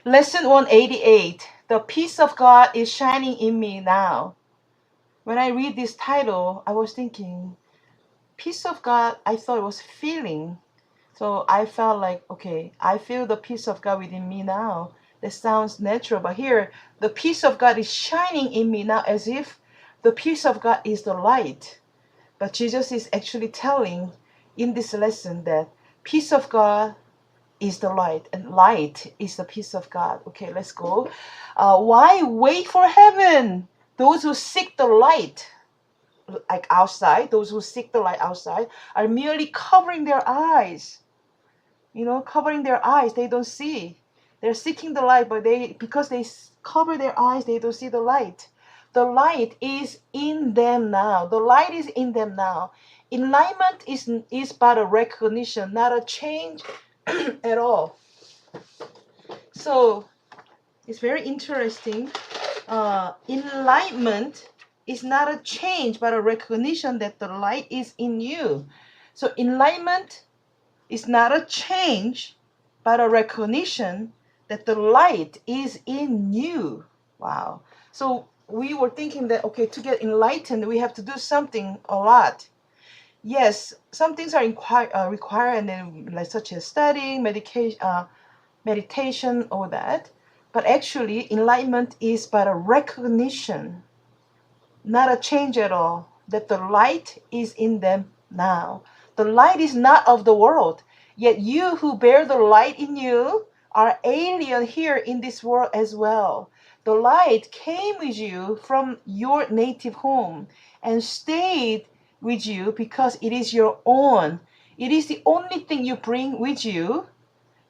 Lesson 188. The peace of God is shining in me now. When I read this title, I was thinking, peace of God, I thought it was feeling. So I felt like, okay, I feel the peace of God within me now. That sounds natural, but here, the peace of God is shining in me now as if the peace of God is the light. But Jesus is actually telling in this lesson that peace of God is the light, and light is the peace of God. Okay, let's go. Why wait for heaven? Those who seek the light, like outside, those who seek the light outside, are merely covering their eyes. Covering their eyes, they don't see. They're seeking the light, but because they cover their eyes, they don't see the light. The light is in them now. The light is in them now. Enlightenment is but a recognition, not a change at all. So it's very interesting. Enlightenment is not a change, but a recognition that the light is in you. So enlightenment is not a change, but a recognition that the light is in you. Wow. So we were thinking that, okay, to get enlightened, we have to do something a lot. Yes, some things are required, and then like such as studying, meditation, all that. But actually, enlightenment is but a recognition, not a change at all, that the light is in them now. The light is not of the world, yet you who bear the light in you are alien here in this world as well. The light came with you from your native home and stayed with you because it is your own. It is the only thing you bring with you,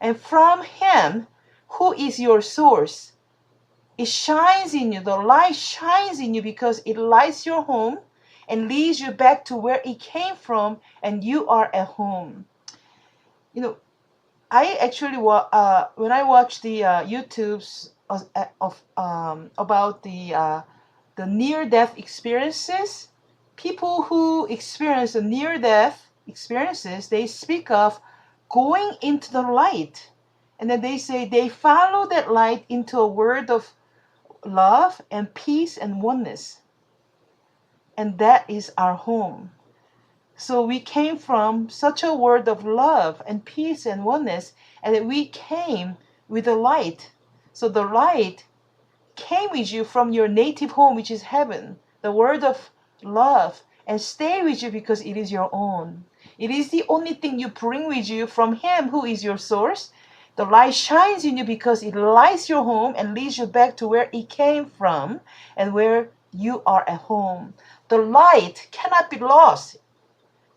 and from Him, who is your source. It shines in you. The light shines in you because it lights your home and leads you back to where it came from, and you are at home. You know, I actually when I watch the YouTubes about the near-death experiences, people who experience the near-death experiences, they speak of going into the light, and then they say they follow that light into a world of love and peace and oneness. And that is our home. So we came from such a world of love and peace and oneness, and that we came with the light. So the light came with you from your native home, which is heaven, the word of love, and stay with you because it is your own. It is the only thing you bring with you from Him who is your source. The light shines in you because it lights your home and leads you back to where it came from and where you are at home. The light cannot be lost.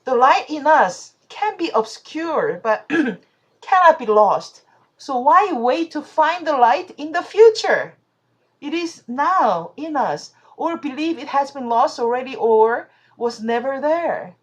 The light in us can be obscured, but cannot be lost. So why wait to find the light in the future? It is now in us, or believe it has been lost already or was never there.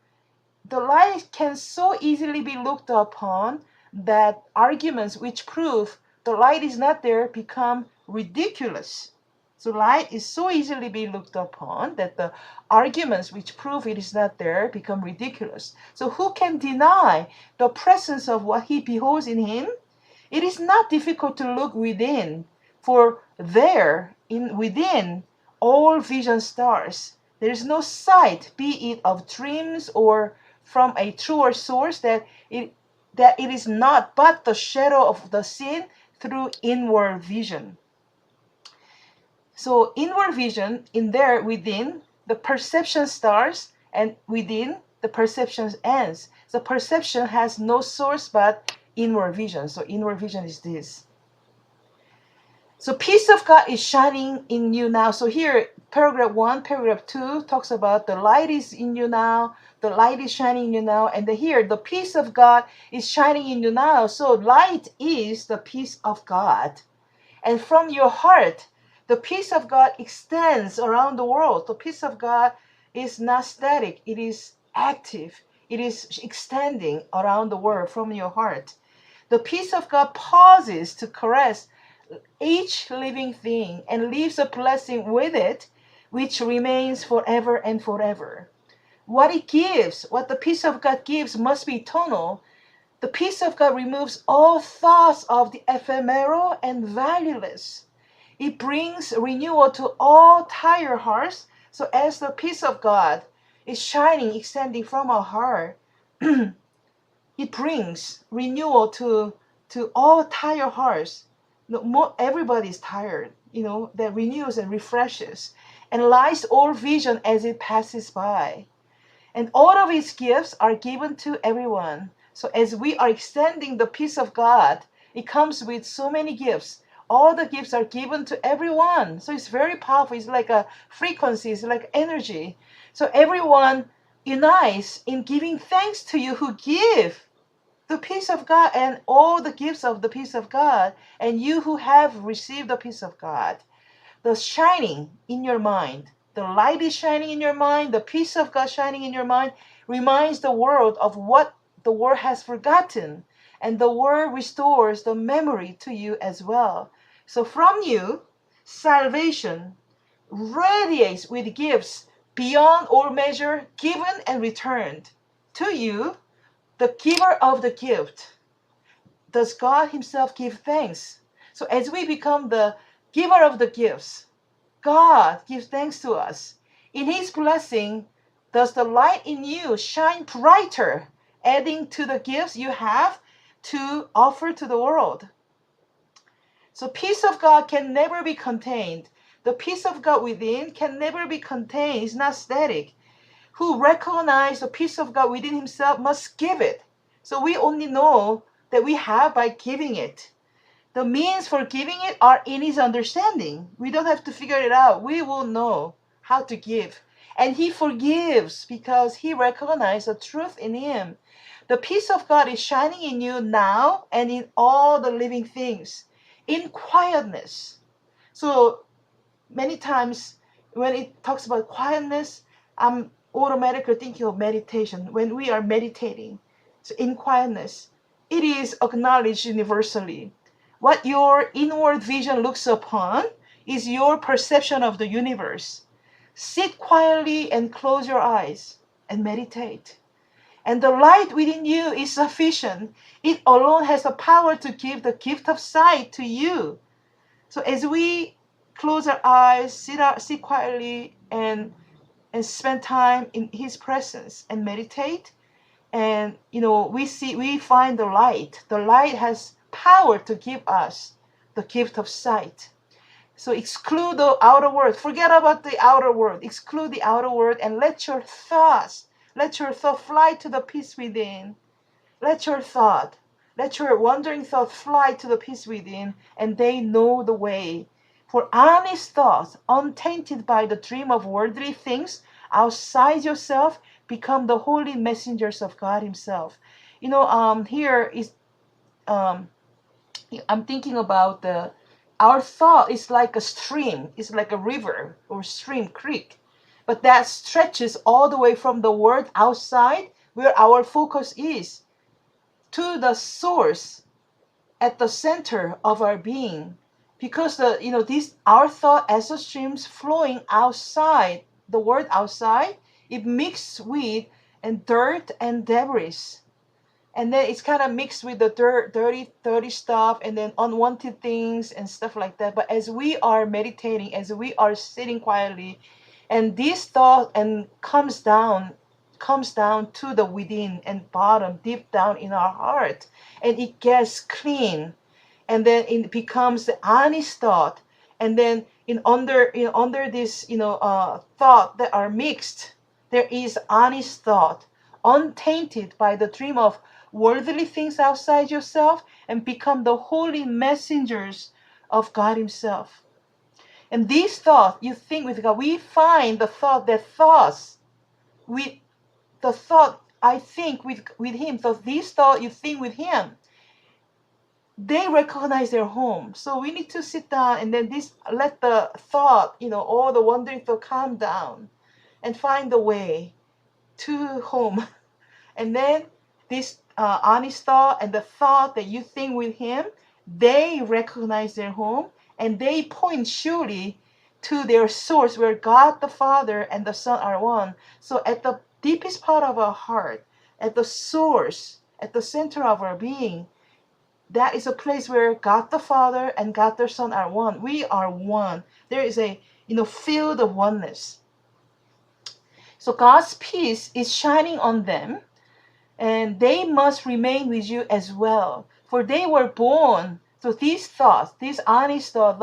The light can so easily be looked upon that arguments which prove the light is not there become ridiculous. So light is so easily be looked upon that the arguments which prove it is not there become ridiculous. So who can deny the presence of what he beholds in him? It is not difficult to look within, for there, in within all vision stars. There is no sight, be it of dreams or from a truer source, that it is not but the shadow of the seen through inward vision. So inward vision, in there within the perception starts, and within the perception ends. The perception has no source but inward vision. So inward vision is this. So peace of God is shining in you now. So here, paragraph 1, paragraph 2 talks about the light is in you now. The light is shining in you now. And here, the peace of God is shining in you now. So light is the peace of God. And from your heart, the peace of God extends around the world. The peace of God is not static. It is active. It is extending around the world from your heart. The peace of God pauses to caress each living thing and leaves a blessing with it, which remains forever and forever. What it gives, what the peace of God gives, must be eternal, The peace of God removes all thoughts of the ephemeral and valueless. It brings renewal to all tired hearts. So as the peace of God is shining, extending from our heart, it brings renewal to all tired hearts. Everybody's tired, that renews and refreshes and lights all vision as it passes by. And all of his gifts are given to everyone. So as we are extending the peace of God, it comes with so many gifts. All the gifts are given to everyone. So it's very powerful. It's like a frequency, it's like energy. So everyone unites in giving thanks to you who give the peace of God and all the gifts of the peace of God, and you who have received the peace of God. The shining in your mind, the light is shining in your mind, the peace of God shining in your mind reminds the world of what the world has forgotten, and the word restores the memory to you as well. So from you, salvation radiates with gifts beyond all measure, given and returned. To you, the giver of the gift, does God Himself give thanks. So as we become the giver of the gifts, God gives thanks to us. In His blessing, does the light in you shine brighter, adding to the gifts you have to offer to the world. So peace of God can never be contained. The peace of God within can never be contained. It's not static. Who recognize the peace of God within himself must give it. So we only know that we have by giving it. The means for giving it are in his understanding. We don't have to figure it out. We will know how to give. And he forgives because he recognizes the truth in him. The peace of God is shining in you now and in all the living things in quietness. So many times when it talks about quietness, I'm automatically thinking of meditation. When we are meditating, so in quietness, it is acknowledged universally. What your inward vision looks upon is your perception of the universe. Sit quietly and close your eyes and meditate. And the light within you is sufficient. It alone has the power to give the gift of sight to you. So as we close our eyes, sit quietly, and spend time in His presence and meditate, and we find the light. The light has power to give us the gift of sight. So exclude the outer world. Forget about the outer world. Exclude the outer world and let your thought fly to the peace within. Let your wandering thought fly to the peace within, and they know the way. For honest thoughts, untainted by the dream of worldly things outside yourself, become the holy messengers of God Himself. Here is I'm thinking about our thought is like a stream, it's like a river or stream, creek, but that stretches all the way from the world outside where our focus is to the source at the center of our being, because this our thought as a streams flowing outside the world outside, it mixed with and dirt and debris, and then it's kind of mixed with the dirty stuff, and then unwanted things and stuff like that. But as we are meditating, as we are sitting quietly, and this thought and comes down to the within and bottom, deep down in our heart, and it gets clean, and then it becomes the honest thought, and then under this thought that are mixed, there is honest thought, untainted by the dream of worldly things outside yourself, and become the holy messengers of God Himself. And these thoughts you think with God, we find the thought that thoughts with the thought I think with Him. So these thoughts you think with Him, they recognize their home. So we need to sit down and then let the thought, all the wandering thought calm down and find the way to home. And then this honest thought and the thought that you think with Him, they recognize their home, and they point surely to their source where God the Father and the Son are one. So at the deepest part of our heart, at the source, at the center of our being. That is a place where God the Father and God the Son are one. We are one. There is a field of oneness. So God's peace is shining on them, and they must remain with you as well. For they were born to these thoughts, these honest thoughts,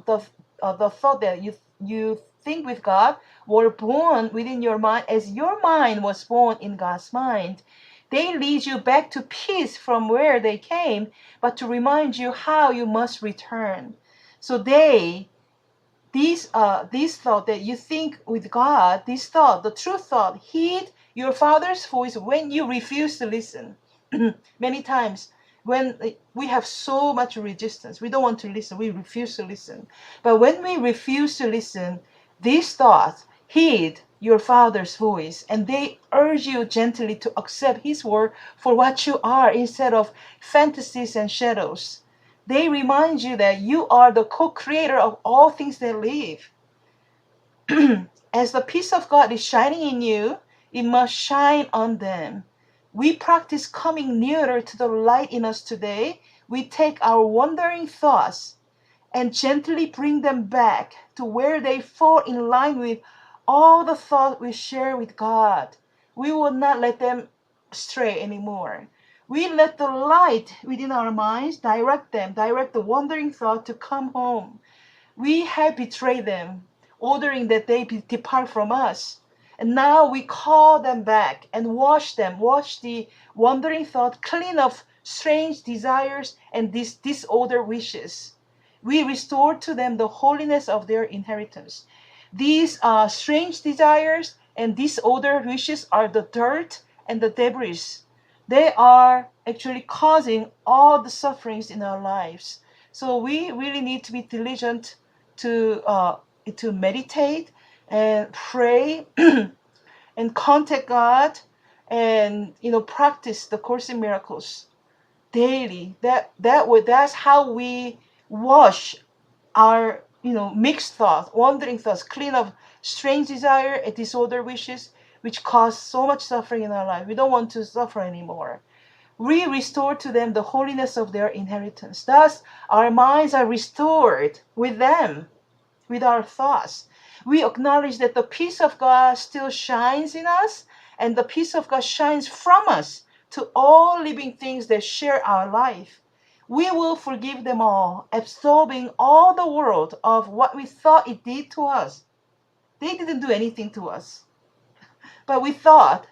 the thought that you think with God, were born within your mind as your mind was born in God's mind. They lead you back to peace from where they came, but to remind you how you must return. So these thought that you think with God, this thought, the true thought, heed your Father's voice when you refuse to listen. Many times when we have so much resistance, we don't want to listen, we refuse to listen. But when we refuse to listen, these thoughts heed your Father's voice, and they urge you gently to accept His word for what you are instead of fantasies and shadows. They remind you that you are the co-creator of all things that live. As the peace of God is shining in you, it must shine on them. We practice coming nearer to the light in us today. We take our wandering thoughts and gently bring them back to where they fall in line with all the thoughts we share with God. We will not let them stray anymore. We let the light within our minds direct the wandering thought to come home. We have betrayed them, ordering that they depart from us. And now we call them back and wash the wandering thought clean of strange desires and disordered wishes. We restore to them the holiness of their inheritance. These strange desires and disordered wishes are the dirt and the debris. They are actually causing all the sufferings in our lives. So we really need to be diligent to meditate and pray and contact God, and practice the Course in Miracles daily. That's how we wash our mixed thoughts, wandering thoughts, clean of strange desire and disordered wishes, which cause so much suffering in our life. We don't want to suffer anymore. We restore to them the holiness of their inheritance. Thus, our minds are restored with them, with our thoughts. We acknowledge that the peace of God still shines in us, and the peace of God shines from us to all living things that share our life. We will forgive them all, absorbing all the world of what we thought it did to us. They didn't do anything to us, but we thought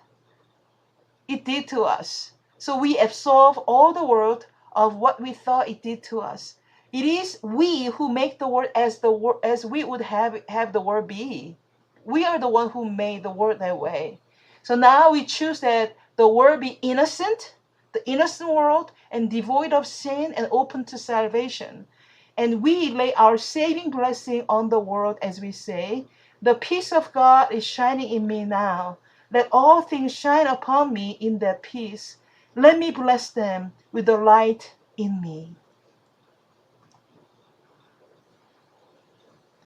it did to us. So we absorb all the world of what we thought it did to us. It is we who make the world as we would have the world be. We are the one who made the world that way. So now we choose that the world be innocent, the innocent world, and devoid of sin and open to salvation. And we lay our saving blessing on the world as we say, the peace of God is shining in me now. Let all things shine upon me in that peace. Let me bless them with the light in me.